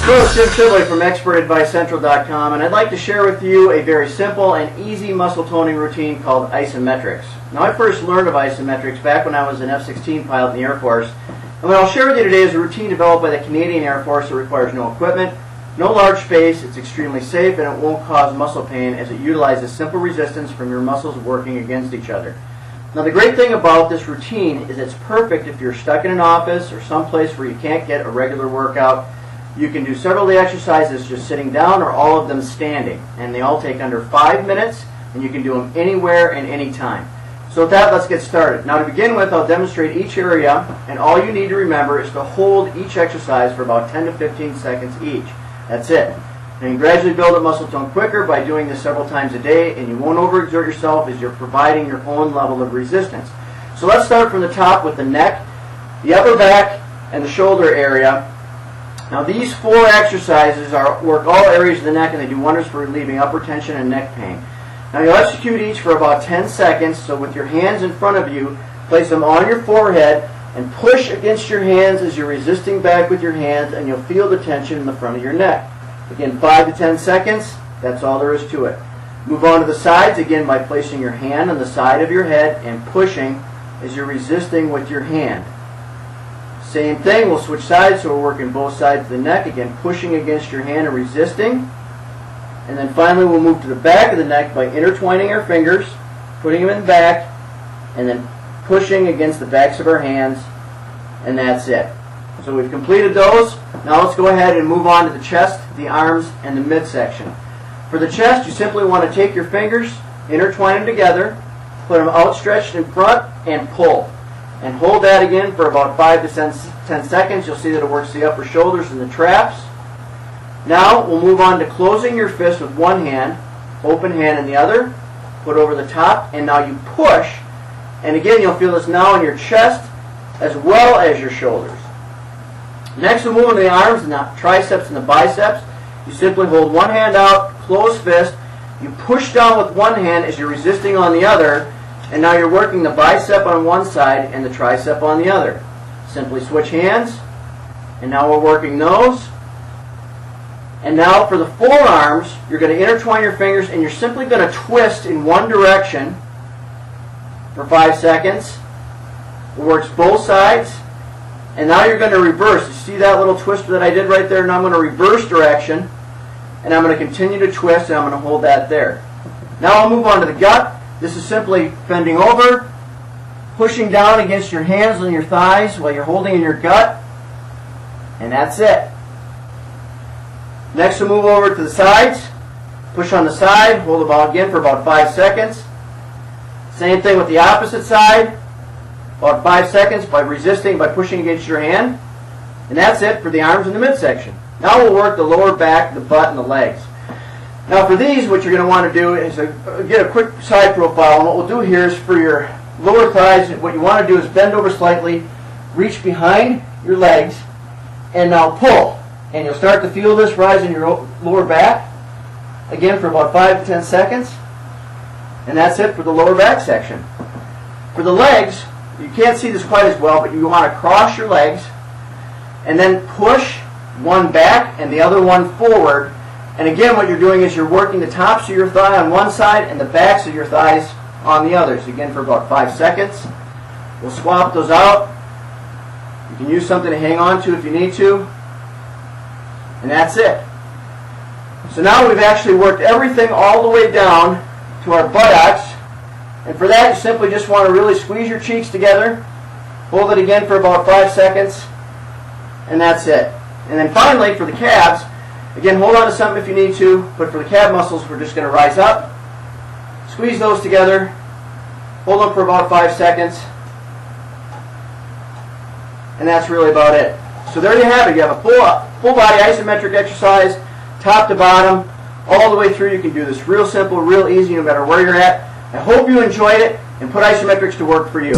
Hello, it's Jim Sibley from ExpertAdviceCentral.com, and I'd like to share with you a very simple and easy muscle toning routine called Isometrics. Now, I first learned of Isometrics back when I was an F-16 pilot in the Air Force, and what I'll share with you today is a routine developed by the Canadien Air Force that requires no equipment, no large space, it's extremely safe, and it won't cause muscle pain as it utilizes simple resistance from your muscles working against each other. Now, the great thing about this routine is it's perfect if you're stuck in an office or someplace where you can't get a regular workout. You can do several of the exercises just sitting down or all of them standing, and they all take under 5 minutes, and you can do them anywhere and anytime. So with that, let's get started. Now, to begin with, I'll demonstrate each area, and all you need to remember is to hold each exercise for about 10 to 15 seconds each. That's it. And you gradually build up muscle tone quicker by doing this several times a day, and you won't overexert yourself as you're providing your own level of resistance. So let's start from the top with the neck, the upper back, and the shoulder area. Now, these 4 exercises work all areas of the neck, and they do wonders for relieving upper tension and neck pain. Now, you'll execute each for about 10 seconds, so with your hands in front of you, place them on your forehead and push against your hands as you're resisting back with your hands, and you'll feel the tension in the front of your neck. Again, 5 to 10 seconds, that's all there is to it. Move on to the sides, again by placing your hand on the side of your head and pushing as you're resisting with your hand. Same thing, we'll switch sides, so we're working both sides of the neck, again pushing against your hand and resisting. And then finally we'll move to the back of the neck by intertwining our fingers, putting them in the back, and then pushing against the backs of our hands, and that's it. So we've completed those. Now let's go ahead and move on to the chest, the arms, and the midsection. For the chest, you simply want to take your fingers, intertwine them together, put them outstretched in front, and pull. And hold that again for about 5 to 10 seconds. You'll see that it works the upper shoulders and the traps. Now we'll move on to closing your fist with one hand, open hand in the other, put over the top, and now you push. And again, you'll feel this now in your chest as well as your shoulders. Next, we'll move on to the arms and the triceps and the biceps. You simply hold one hand out, closed fist. You push down with one hand as you're resisting on the other. And now you're working the bicep on one side and the tricep on the other. Simply switch hands. And now we're working those. And now for the forearms, you're going to intertwine your fingers and you're simply going to twist in one direction for 5 seconds. It works both sides. And now you're going to reverse. You see that little twist that I did right there? Now I'm going to reverse direction. And I'm going to continue to twist and I'm going to hold that there. Now I'll move on to the gut. This is simply bending over, pushing down against your hands and your thighs while you're holding in your gut, and that's it. Next, we'll move over to the sides. Push on the side, hold again for about 5 seconds. Same thing with the opposite side, about 5 seconds by resisting, by pushing against your hand, and that's it for the arms and the midsection. Now we'll work the lower back, the butt, and the legs. Now for these, what you're going to want to do is get a quick side profile. And what we'll do here is for your lower thighs, what you want to do is bend over slightly, reach behind your legs, and now pull. And you'll start to feel this rise in your lower back, again for about 5 to 10 seconds. And that's it for the lower back section. For the legs, you can't see this quite as well, but you want to cross your legs, and then push one back and the other one forward. And again, what you're doing is you're working the tops of your thigh on one side and the backs of your thighs on the others. Again, for about 5 seconds. We'll swap those out. You can use something to hang on to if you need to. And that's it. So now we've actually worked everything all the way down to our buttocks. And for that, you simply just want to really squeeze your cheeks together. Hold it again for about 5 seconds. And that's it. And then finally, for the calves, again, hold on to something if you need to, but for the calf muscles, we're just going to rise up, squeeze those together, hold them for about 5 seconds, and that's really about it. So there you have it. You have a full body isometric exercise, top to bottom, all the way through. You can do this real simple, real easy, no matter where you're at. I hope you enjoyed it, and put isometrics to work for you.